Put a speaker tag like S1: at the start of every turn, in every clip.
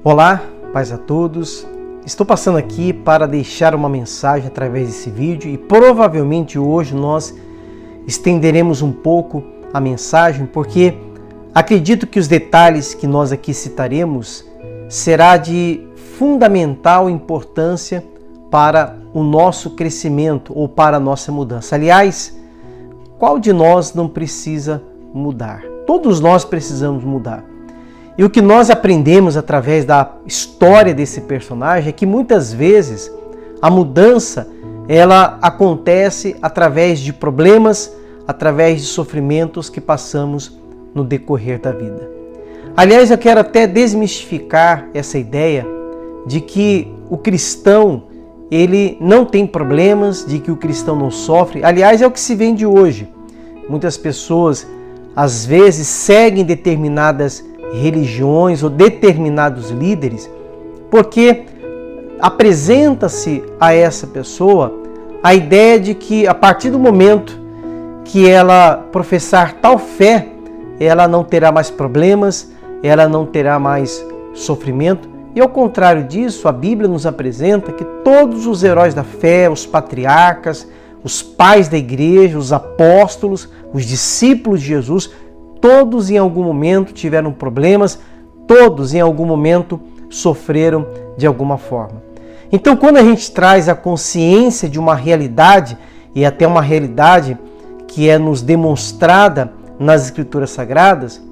S1: Olá, paz a todos. Estou passando aqui para deixar uma mensagem através desse vídeo e provavelmente hoje nós estenderemos um pouco a mensagem porque acredito que os detalhes que nós aqui citaremos será de fundamental importância para o nosso crescimento ou para a nossa mudança. Aliás, qual de nós não precisa mudar? Todos nós precisamos mudar. E o que nós aprendemos através da história desse personagem é que muitas vezes a mudança ela acontece através de problemas, através de sofrimentos que passamos no decorrer da vida. Aliás, eu quero até desmistificar essa ideia de que o cristão ele não tem problemas, de que o cristão não sofre. Aliás, é o que se vende hoje. Muitas pessoas às vezes seguem determinadas religiões ou determinados líderes, porque apresenta-se a essa pessoa a ideia de que a partir do momento que ela professar tal fé, ela não terá mais problemas, ela não terá mais sofrimento. E ao contrário disso, a Bíblia nos apresenta que todos os heróis da fé, os patriarcas, os pais da igreja, os apóstolos, os discípulos de Jesus, todos em algum momento tiveram problemas, todos em algum momento sofreram de alguma forma. Então, quando a gente traz a consciência de uma realidade, e até uma realidade que é nos demonstrada nas Escrituras Sagradas,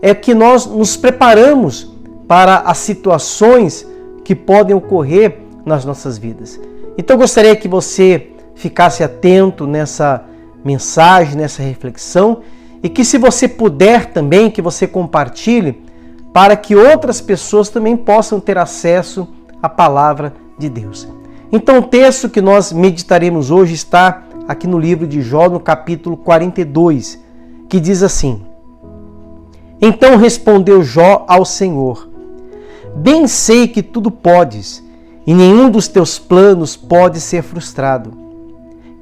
S1: é que nós nos preparamos para as situações que podem ocorrer nas nossas vidas. Então, eu gostaria que você ficasse atento nessa mensagem, nessa reflexão, e que se você puder também, que você compartilhe para que outras pessoas também possam ter acesso à palavra de Deus. Então o texto que nós meditaremos hoje está aqui no livro de Jó, no capítulo 42, que diz assim: Então respondeu Jó ao Senhor: Bem sei que tudo podes, e nenhum dos teus planos pode ser frustrado.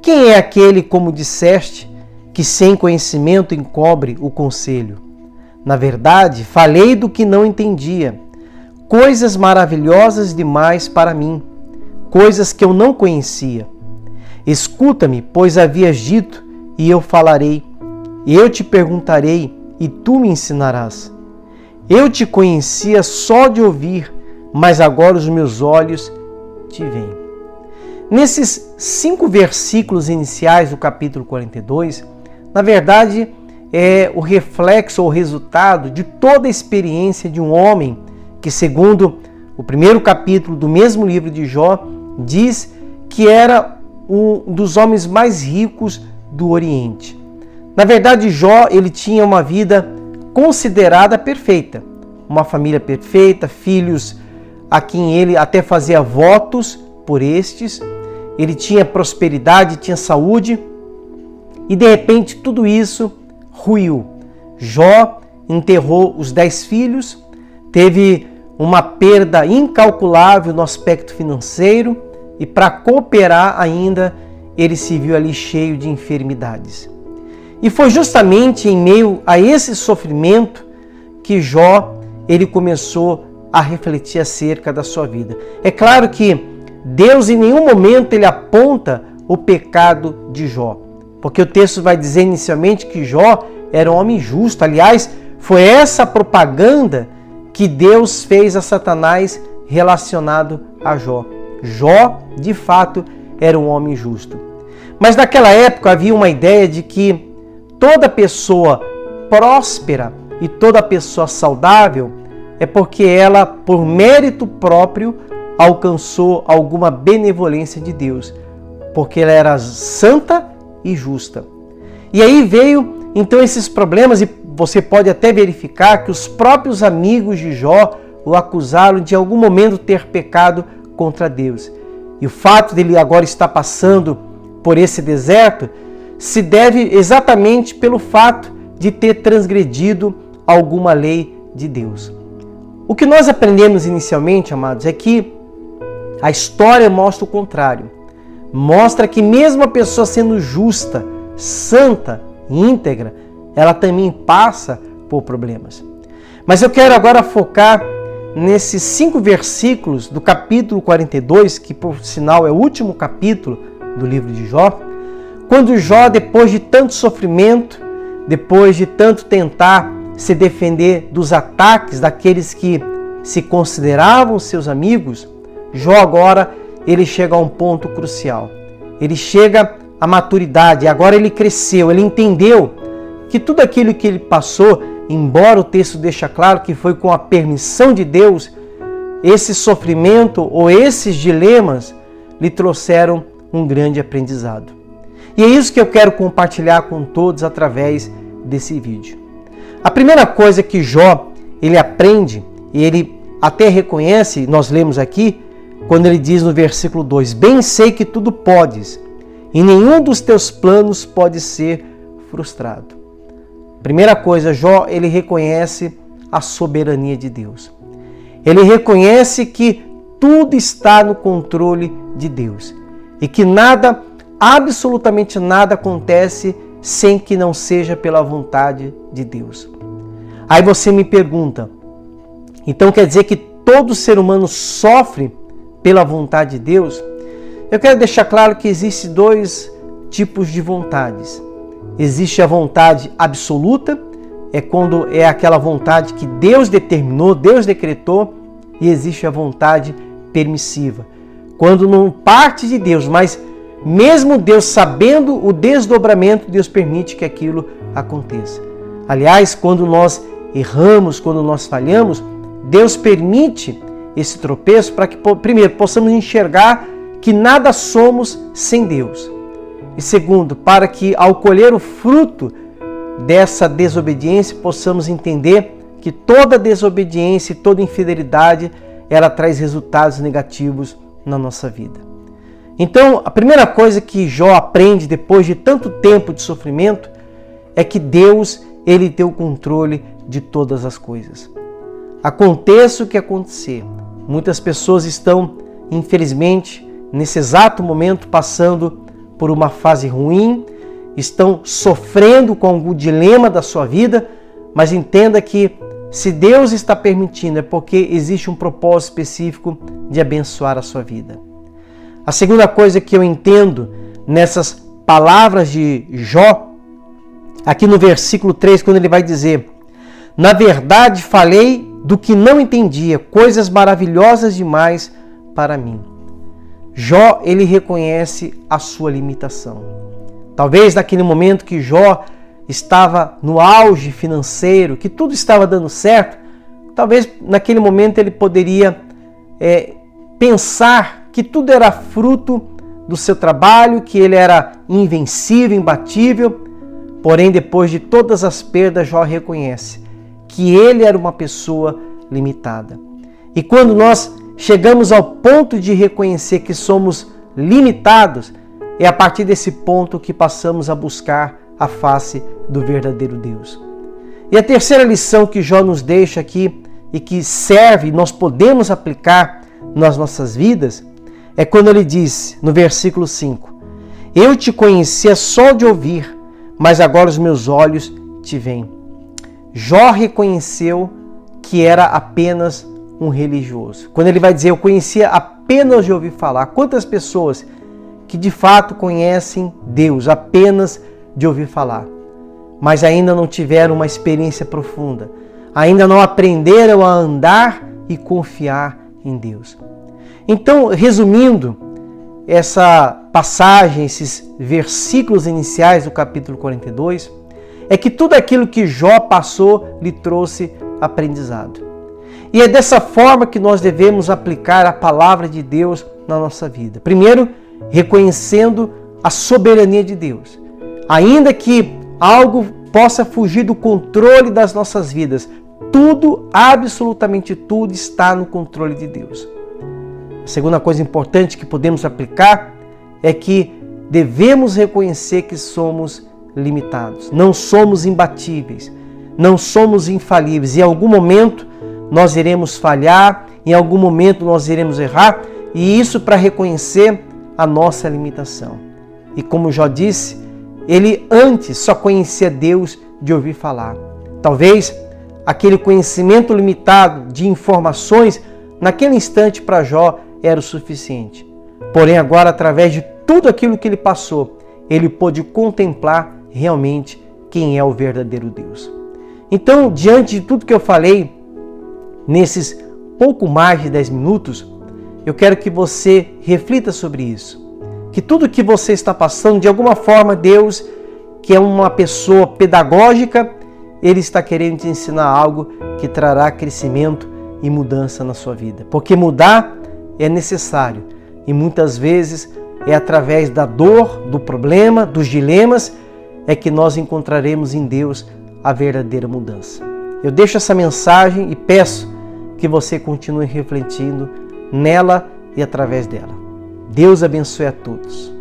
S1: Quem é aquele, como disseste, que sem conhecimento encobre o conselho? Na verdade, falei do que não entendia, coisas maravilhosas demais para mim, coisas que eu não conhecia. Escuta-me, pois havias dito, e eu falarei. Eu te perguntarei, e tu me ensinarás. Eu te conhecia só de ouvir, mas agora os meus olhos te veem. Nesses 5 versículos iniciais do capítulo 42, na verdade, é o reflexo ou o resultado de toda a experiência de um homem que, segundo o primeiro capítulo do mesmo livro de Jó, diz que era um dos homens mais ricos do Oriente. Na verdade, Jó ele tinha uma vida considerada perfeita, uma família perfeita, filhos a quem ele até fazia votos por estes, ele tinha prosperidade, tinha saúde, e de repente tudo isso ruiu. Jó enterrou os 10 filhos, teve uma perda incalculável no aspecto financeiro e para cooperar ainda ele se viu ali cheio de enfermidades. E foi justamente em meio a esse sofrimento que Jó ele começou a refletir acerca da sua vida. É claro que Deus em nenhum momento ele aponta o pecado de Jó, porque o texto vai dizer inicialmente que Jó era um homem justo. Aliás, foi essa propaganda que Deus fez a Satanás relacionado a Jó. Jó, de fato, era um homem justo. Mas naquela época havia uma ideia de que toda pessoa próspera e toda pessoa saudável é porque ela, por mérito próprio, alcançou alguma benevolência de Deus, porque ela era santa e justa. E aí veio então esses problemas, e você pode até verificar que os próprios amigos de Jó o acusaram de em algum momento ter pecado contra Deus. E o fato dele agora estar passando por esse deserto se deve exatamente pelo fato de ter transgredido alguma lei de Deus. O que nós aprendemos inicialmente, amados, é que a história mostra o contrário. Mostra que mesmo a pessoa sendo justa, santa e íntegra, ela também passa por problemas. Mas eu quero agora focar nesses 5 versículos do capítulo 42, que por sinal é o último capítulo do livro de Jó, quando Jó, depois de tanto sofrimento, depois de tanto tentar se defender dos ataques daqueles que se consideravam seus amigos, Jó agora ele chega a um ponto crucial. Ele chega à maturidade, agora ele cresceu, ele entendeu que tudo aquilo que ele passou, embora o texto deixe claro que foi com a permissão de Deus, esse sofrimento ou esses dilemas lhe trouxeram um grande aprendizado. E é isso que eu quero compartilhar com todos através desse vídeo. A primeira coisa que Jó ele aprende, e ele até reconhece, nós lemos aqui, quando ele diz no versículo 2, bem sei que tudo podes, e nenhum dos teus planos pode ser frustrado. Primeira coisa, Jó, ele reconhece a soberania de Deus. Ele reconhece que tudo está no controle de Deus e que nada, absolutamente nada acontece sem que não seja pela vontade de Deus. Aí você me pergunta, então quer dizer que todo ser humano sofre pela vontade de Deus? Eu quero deixar claro que existem 2 tipos de vontades. Existe a vontade absoluta, é quando é aquela vontade que Deus determinou, Deus decretou, e existe a vontade permissiva, quando não parte de Deus, mas mesmo Deus sabendo o desdobramento, Deus permite que aquilo aconteça. Aliás, quando nós erramos, quando nós falhamos, Deus permite esse tropeço para que, primeiro, possamos enxergar que nada somos sem Deus. E segundo, para que ao colher o fruto dessa desobediência, possamos entender que toda desobediência e toda infidelidade, ela traz resultados negativos na nossa vida. Então, a primeira coisa que Jó aprende depois de tanto tempo de sofrimento é que Deus, ele tem o controle de todas as coisas. Aconteça o que acontecer, muitas pessoas estão, infelizmente, nesse exato momento, passando por uma fase ruim, estão sofrendo com algum dilema da sua vida, mas entenda que se Deus está permitindo é porque existe um propósito específico de abençoar a sua vida. A segunda coisa que eu entendo nessas palavras de Jó, aqui no versículo 3, quando ele vai dizer: na verdade falei do que não entendia, coisas maravilhosas demais para mim. Jó, ele reconhece a sua limitação. Talvez naquele momento que Jó estava no auge financeiro, que tudo estava dando certo, talvez naquele momento ele poderia pensar que tudo era fruto do seu trabalho, que ele era invencível, imbatível. Porém, depois de todas as perdas, Jó reconhece que ele era uma pessoa limitada. E quando nós chegamos ao ponto de reconhecer que somos limitados, é a partir desse ponto que passamos a buscar a face do verdadeiro Deus. E a terceira lição que Jó nos deixa aqui e que serve, nós podemos aplicar nas nossas vidas, é quando ele diz, no versículo 5, eu te conhecia só de ouvir, mas agora os meus olhos te veem. Jó reconheceu que era apenas um religioso. Quando ele vai dizer, eu conhecia apenas de ouvir falar. Quantas pessoas que de fato conhecem Deus apenas de ouvir falar, mas ainda não tiveram uma experiência profunda, ainda não aprenderam a andar e confiar em Deus. Então, resumindo essa passagem, esses versículos iniciais do capítulo 42, é que tudo aquilo que Jó passou lhe trouxe aprendizado. E é dessa forma que nós devemos aplicar a palavra de Deus na nossa vida. Primeiro, reconhecendo a soberania de Deus. Ainda que algo possa fugir do controle das nossas vidas, tudo, absolutamente tudo, está no controle de Deus. A segunda coisa importante que podemos aplicar é que devemos reconhecer que somos limitados, não somos imbatíveis, não somos infalíveis. Em algum momento nós iremos falhar, em algum momento nós iremos errar, e isso para reconhecer a nossa limitação. E como Jó disse, ele antes só conhecia Deus de ouvir falar. Talvez aquele conhecimento limitado de informações, naquele instante para Jó era o suficiente. Porém, agora, através de tudo aquilo que ele passou, ele pôde contemplar realmente quem é o verdadeiro Deus. Então, diante de tudo que eu falei, nesses pouco mais de 10 minutos, eu quero que você reflita sobre isso. Que tudo que você está passando, de alguma forma, Deus, que é uma pessoa pedagógica, Ele está querendo te ensinar algo que trará crescimento e mudança na sua vida. Porque mudar é necessário e muitas vezes é através da dor, do problema, dos dilemas, é que nós encontraremos em Deus a verdadeira mudança. Eu deixo essa mensagem e peço que você continue refletindo nela e através dela. Deus abençoe a todos.